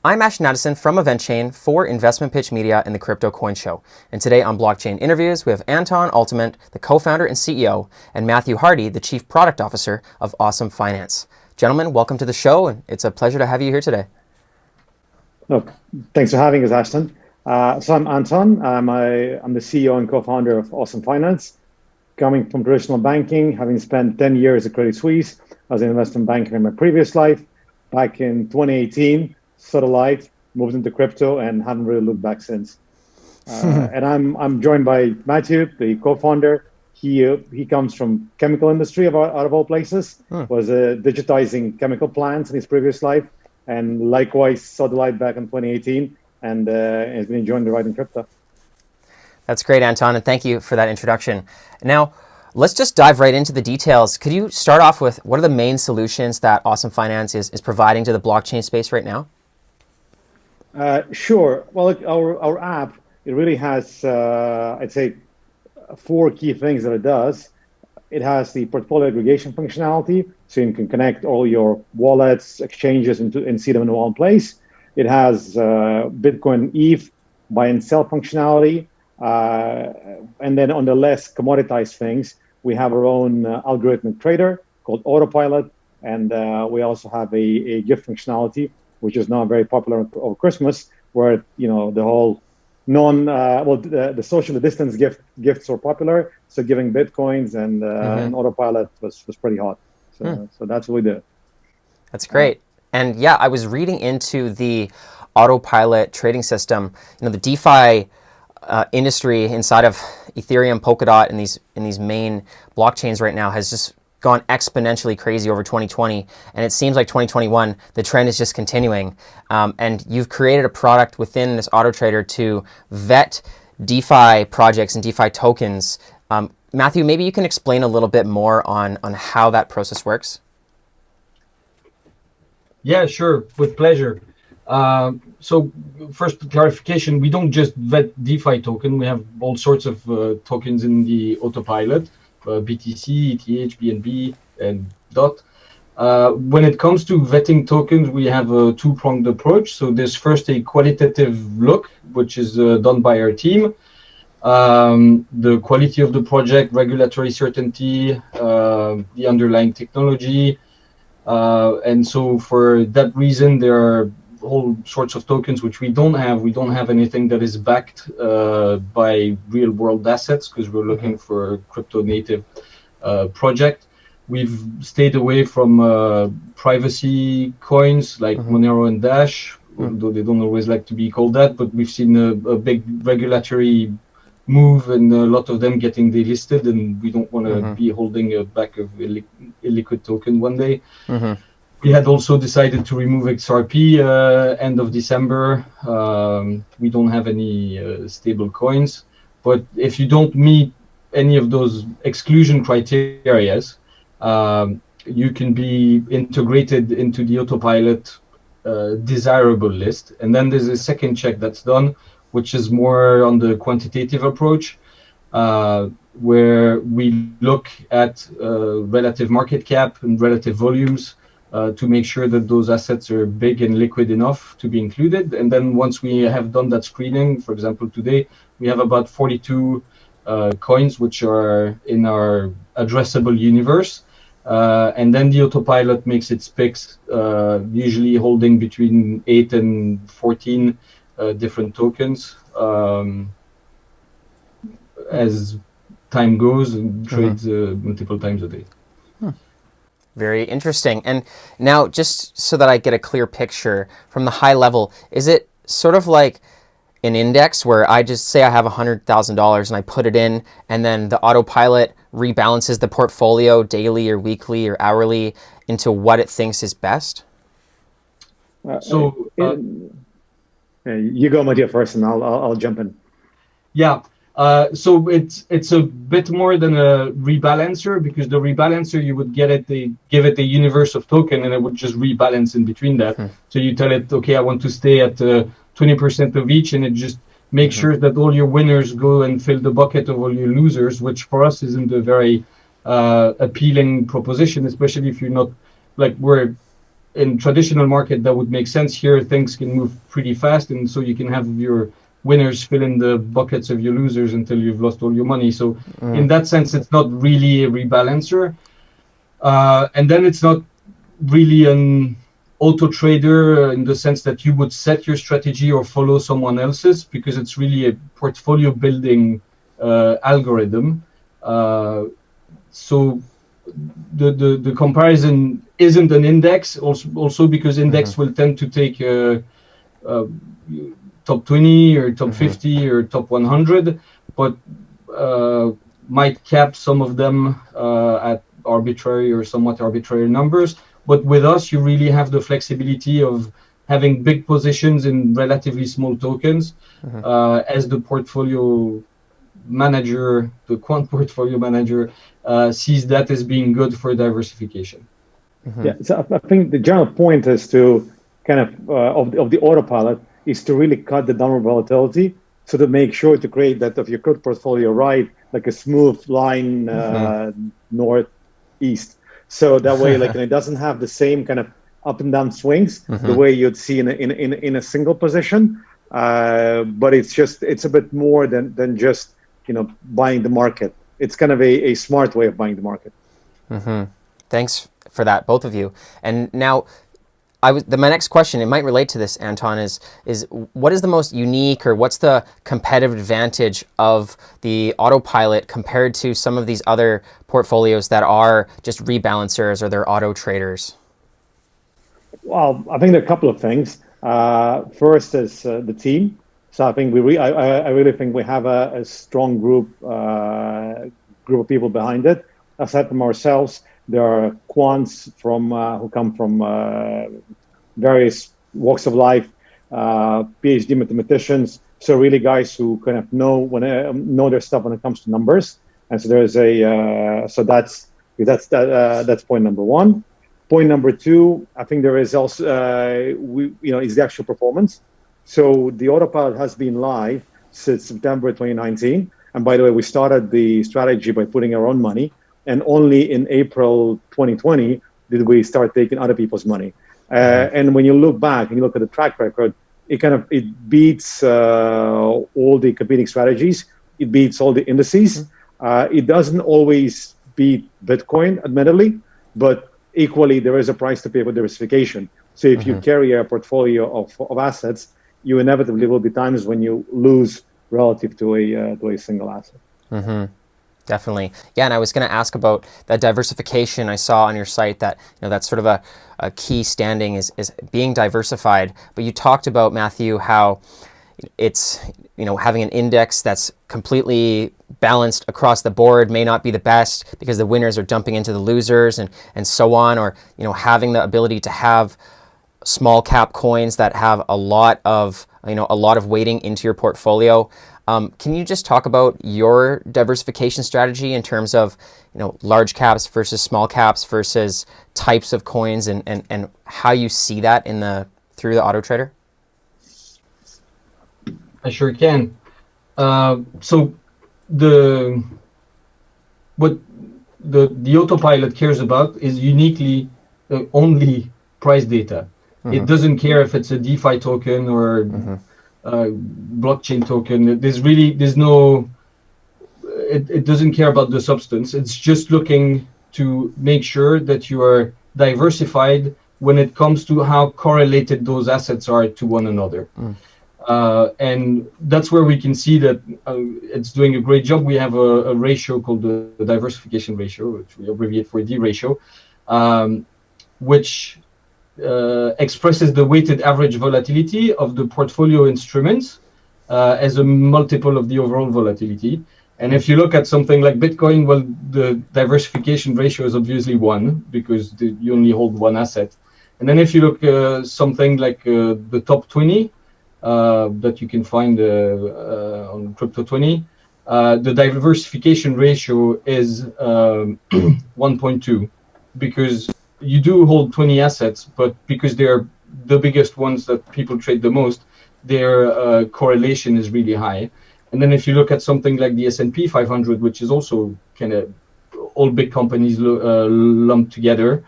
I'm Ashton Addison from EventChain for Investment Pitch Media and the Crypto Coin Show. And today on Blockchain Interviews, we have Anton Altement, the co-founder and CEO, and Mathieu Hardy, the Chief Product Officer of Osom Finance. Gentlemen, welcome to the show, and it's a pleasure to have you here today. Look, thanks for having us, Ashton. So I'm Anton. I'm the CEO and co-founder of Osom Finance, coming from traditional banking, having spent 10 years at Credit Suisse as an investment banker in my previous life. Back in 2018, saw the light, moved into crypto, and haven't really looked back since. And I'm joined by Mathieu, the co-founder. He comes from chemical industry out of all places. Was digitizing chemical plants in his previous life, and likewise saw the light back in 2018, and has been enjoying the ride in crypto. That's great, Anton, and thank you for that introduction. Now, let's just dive right into the details. Could you start off with what are the main solutions that Osom Finance is providing to the blockchain space right now? Sure. Well, look, our app, it really has, I'd say, four key things that it does. It has the portfolio aggregation functionality, so you can connect all your wallets, exchanges, and see them in one place. It has Bitcoin, ETH, buy and sell functionality. And then on the less commoditized things, we have our own algorithmic trader called Autopilot. And we also have a gift functionality, which is now very popular over Christmas, where the whole the socially distanced gifts are popular. So giving Bitcoins and Autopilot was pretty hot. So that's what we do. That's great. And yeah, I was reading into the Autopilot trading system. The DeFi industry inside of Ethereum, Polkadot, and these main blockchains right now has just gone exponentially crazy over 2020, and it seems like 2021 the trend is just continuing. And you've created a product within this auto trader to vet DeFi projects and DeFi tokens. Mathieu, maybe you can explain a little bit more on how that process works. Yeah, sure, with pleasure. So first clarification, we don't just vet DeFi token. We have all sorts of tokens in the Autopilot, BTC, ETH, BNB, and DOT. When it comes to vetting tokens, we have a two-pronged approach. So there's first a qualitative look, which is done by our team. The quality of the project, regulatory certainty, the underlying technology. And so for that reason, there are all sorts of tokens which we don't have. We don't have anything that is backed by real world assets because we're looking for a crypto native project. We've stayed away from privacy coins like Monero and Dash, although they don't always like to be called that, but we've seen a big regulatory move and a lot of them getting delisted, and we don't want to be holding a back of illiquid token one day. We had also decided to remove XRP end of December. We don't have any stable coins. But if you don't meet any of those exclusion criteria, you can be integrated into the Autopilot desirable list. And then there's a second check that's done, which is more on the quantitative approach, where we look at relative market cap and relative volumes, to make sure that those assets are big and liquid enough to be included. And then once we have done that screening, for example, today, we have about 42 coins which are in our addressable universe. And then the Autopilot makes its picks, usually holding between 8 and 14 different tokens as time goes, and trades multiple times a day. Very interesting. And now, just so that I get a clear picture from the high level, is it sort of like an index where I just say I have $100,000 and I put it in, and then the Autopilot rebalances the portfolio daily or weekly or hourly into what it thinks is best? You go, Mathieu, first, and I'll jump in. Yeah. So it's a bit more than a rebalancer, because the rebalancer, you would give it a universe of token and it would just rebalance in between that. So you tell it, okay, I want to stay at 20% of each, and it just makes sure that all your winners go and fill the bucket of all your losers, which for us isn't a very appealing proposition, especially if you're not, like, we're in traditional market that would make sense. Here things can move pretty fast, and so you can have your winners fill in the buckets of your losers until you've lost all your money. So in that sense, it's not really a rebalancer, and then it's not really an auto trader in the sense that you would set your strategy or follow someone else's, because it's really a portfolio building algorithm. So the comparison isn't an index, also because index will tend to take top 20 or top 50 or top 100, but might cap some of them at arbitrary or somewhat arbitrary numbers. But with us, you really have the flexibility of having big positions in relatively small tokens, as the portfolio manager, the quant portfolio manager, sees that as being good for diversification. Yeah, so I think the general point is to kind of the autopilot is to really cut the downward volatility, so to make sure to create that of your good portfolio, right, like a smooth line northeast. So that way, like, it doesn't have the same kind of up and down swings the way you'd see in a single position. But it's a bit more than just buying the market. It's kind of a smart way of buying the market. Thanks for that, both of you. And now, my next question, it might relate to this, Anton, is what is the most unique, or what's the competitive advantage of the Autopilot compared to some of these other portfolios that are just rebalancers or they're auto traders? Well, I think there are a couple of things. First is the team. So I think I really think we have a strong group of people behind it. Aside from ourselves, there are quants who come from various walks of life, PhD mathematicians. So really guys who kind of know their stuff when it comes to numbers. And so there's that's point number one. Point number two, I think there is also is the actual performance. So the Autopilot has been live since September 2019. And by the way, we started the strategy by putting our own money. And only in April 2020 did we start taking other people's money. And when you look back and you look at the track record, it beats all the competing strategies. It beats all the indices. It doesn't always beat Bitcoin, admittedly, but equally there is a price to pay for diversification. So if you carry a portfolio of assets, you inevitably will be times when you lose relative to a single asset. Definitely. Yeah, and I was going to ask about that diversification. I saw on your site that that's sort of a key standing is being diversified. But you talked about, Mathieu, how it's having an index that's completely balanced across the board may not be the best because the winners are dumping into the losers and so on, or having the ability to have small cap coins that have a lot of weighting into your portfolio. Can you just talk about your diversification strategy in terms of large caps versus small caps versus types of coins and how you see that through the auto trader? I sure can. So what the Autopilot cares about is uniquely only price data. It doesn't care if it's a DeFi token or blockchain token. It doesn't care about the substance. It's just looking to make sure that you are diversified when it comes to how correlated those assets are to one another. And that's where we can see that it's doing a great job. We have a ratio called the diversification ratio, which we abbreviate for D ratio, which expresses the weighted average volatility of the portfolio instruments as a multiple of the overall volatility. And if you look at something like Bitcoin, well, the diversification ratio is obviously 1 because you only hold one asset. And then if you look something like the top 20 that you can find on Crypto 20, the diversification ratio is 1.2 because you do hold 20 assets, but because they're the biggest ones that people trade the most, their correlation is really high. And then if you look at something like the S&P 500, which is also kind of all big companies lumped together,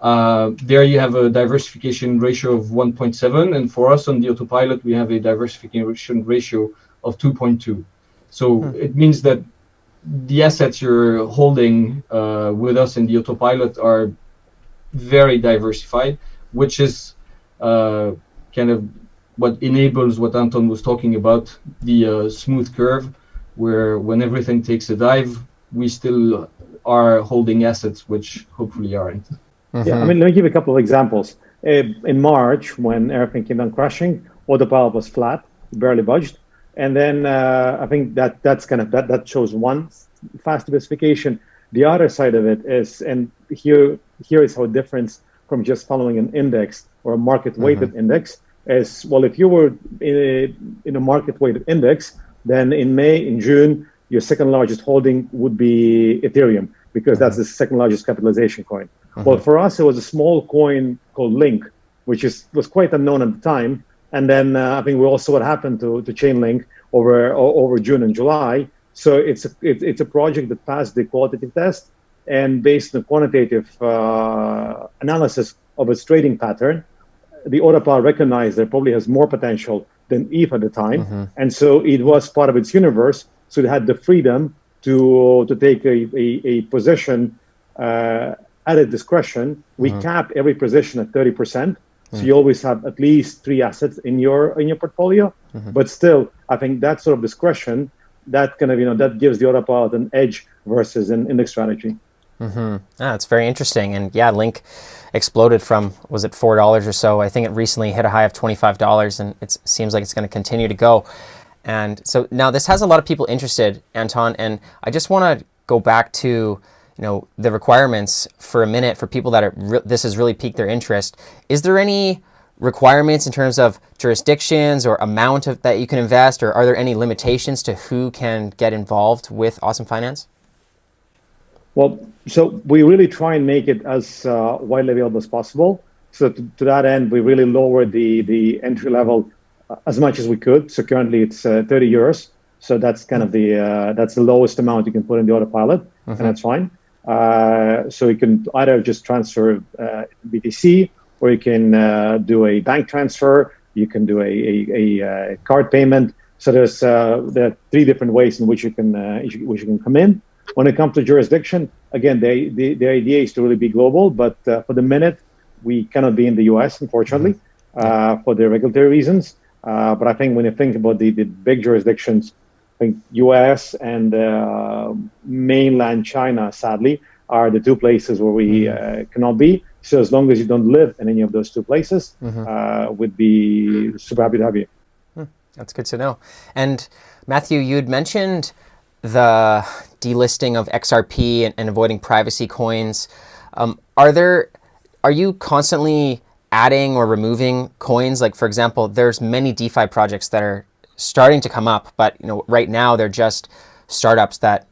There you have a diversification ratio of 1.7, and for us on the Autopilot, we have a diversification ratio of 2.2. So it means that the assets you're holding with us in the Autopilot are very diversified, which is kind of what enables what Anton was talking about, the smooth curve, where when everything takes a dive, we still are holding assets which hopefully aren't. Yeah, I mean, let me give you a couple of examples. In March, when everything came down crashing, Autopilot was flat, barely budged. And then I think that shows one fast diversification. The other side of it is, and here is how it differs from just following an index or a market-weighted index, is, well, if you were in a market-weighted index, then in May, in June, your second largest holding would be Ethereum, because that's the second largest capitalization coin. Well, for us, it was a small coin called Link, which was quite unknown at the time. And then I think we all saw what happened to Chainlink over June and July. So it's a project that passed the qualitative test, and based on quantitative analysis of its trading pattern, the Autopilot recognized that it probably has more potential than ETH at the time, and so it was part of its universe. So it had the freedom to take a position at a discretion. We cap every position at 30%. So you always have at least 3 assets in your portfolio. But still, I think that sort of discretion, that kind of, that gives the Autopilot an edge versus an index strategy. It's very interesting. And yeah, Link exploded from, was it $4 or so? I think it recently hit a high of $25, and it seems like it's going to continue to go. And so now this has a lot of people interested, Anton, and I just want to go back to the requirements for a minute for people that this has really piqued their interest. Is there any requirements in terms of jurisdictions or amount that you can invest, or are there any limitations to who can get involved with Osom Finance? Well, so we really try and make it as widely available as possible. So to that end, we really lowered the entry level as much as we could. So currently it's 30 euros. So that's kind of that's the lowest amount you can put in the Autopilot, and that's fine. So you can either just transfer BTC, or you can do a bank transfer. You can do a card payment. So there are 3 different ways in which you can come in. When it comes to jurisdiction, again, the idea is to really be global, but for the minute, we cannot be in the US, unfortunately, for the regulatory reasons. But I think when you think about the big jurisdictions, I think US and mainland China, sadly, are the 2 places where we cannot be. So as long as you don't live in any of those 2 places, we'd be super happy to have you. That's good to know. And Mathieu, you'd mentioned the delisting of XRP and avoiding privacy coins. Are you constantly adding or removing coins? Like, for example, there's many DeFi projects that are starting to come up, but right now they're just startups that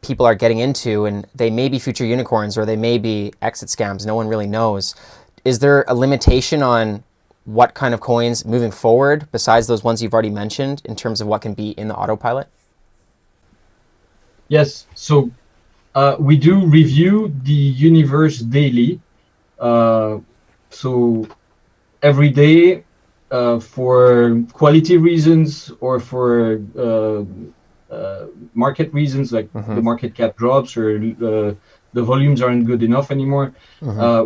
people are getting into, and they may be future unicorns or they may be exit scams. No one really knows. Is there a limitation on what kind of coins moving forward besides those ones you've already mentioned in terms of what can be in the Autopilot? Yes. So we do review the universe daily. So every day, for quality reasons or for market reasons, like the market cap drops or the volumes aren't good enough anymore,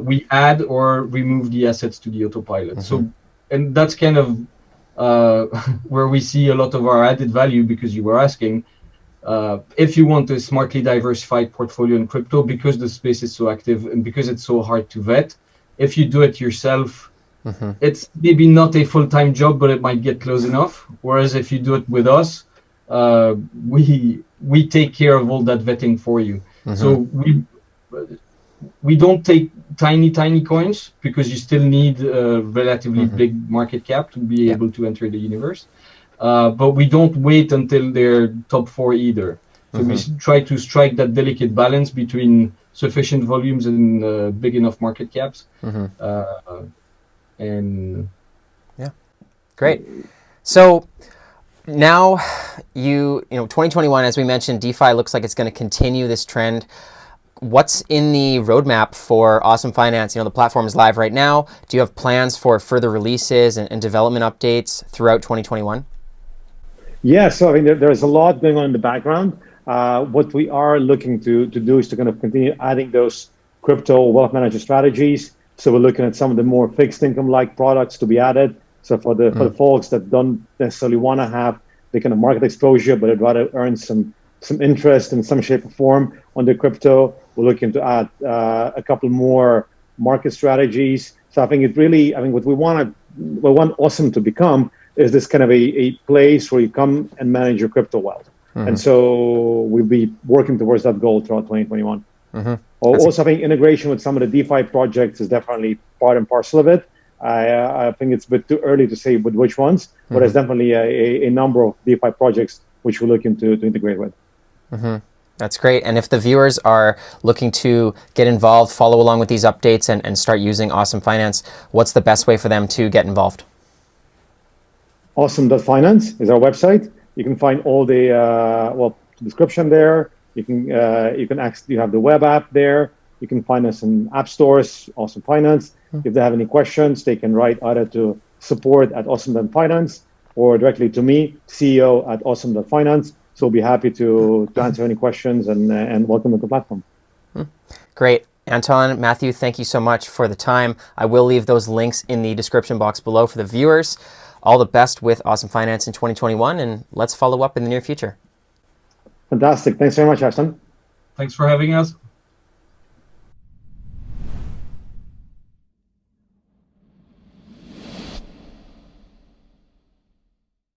we add or remove the assets to the Autopilot. So, and that's kind of where we see a lot of our added value, because you were asking, if you want a smartly diversified portfolio in crypto, because the space is so active and because it's so hard to vet, if you do it yourself, it's maybe not a full-time job, but it might get close enough. Whereas if you do it with us, we take care of all that vetting for you. So we don't take tiny coins, because you still need a relatively big market cap to be able to enter the universe. But we don't wait until they're top 4 either. So we try to strike that delicate balance between sufficient volumes and big enough market caps. And yeah, great. So now 2021, as we mentioned, DeFi looks like it's going to continue this trend. what's in the roadmap for Osom Finance? You know, the platform is live right now. Do you have plans for further releases and development updates throughout 2021? Yeah, so I mean, there's a lot going on in the background. What we are looking to do is to kind of continue adding those crypto wealth manager strategies. So we're looking at some of the more fixed income like products to be added. So for the folks that don't necessarily want to have the kind of market exposure, but would rather earn some interest in some shape or form on the crypto, we're looking to add a couple more market strategies. So I think what we want Osom to become is this kind of a place where you come and manage your crypto wealth. And so we'll be working towards that goal throughout 2021. Also, I think integration with some of the DeFi projects is definitely part and parcel of it. I think it's a bit too early to say with which ones, but there's definitely a number of DeFi projects which we're looking to integrate with. That's great. And if the viewers are looking to get involved, follow along with these updates and start using Osom Finance, what's the best way for them to get involved? Osom.finance is our website. You can find all the description there. You have the web app there. You can find us in app stores, Osom Finance. If they have any questions, they can write either to support@osom.finance or directly to me, CEO@osom.finance. So we'll be happy to answer any questions and welcome to the platform. Great. Anton, Matthew, thank you so much for the time. I will leave those links in the description box below for the viewers. All the best with Osom Finance in 2021, and let's follow up in the near future. Fantastic. Thanks very much, Ashton. Thanks for having us.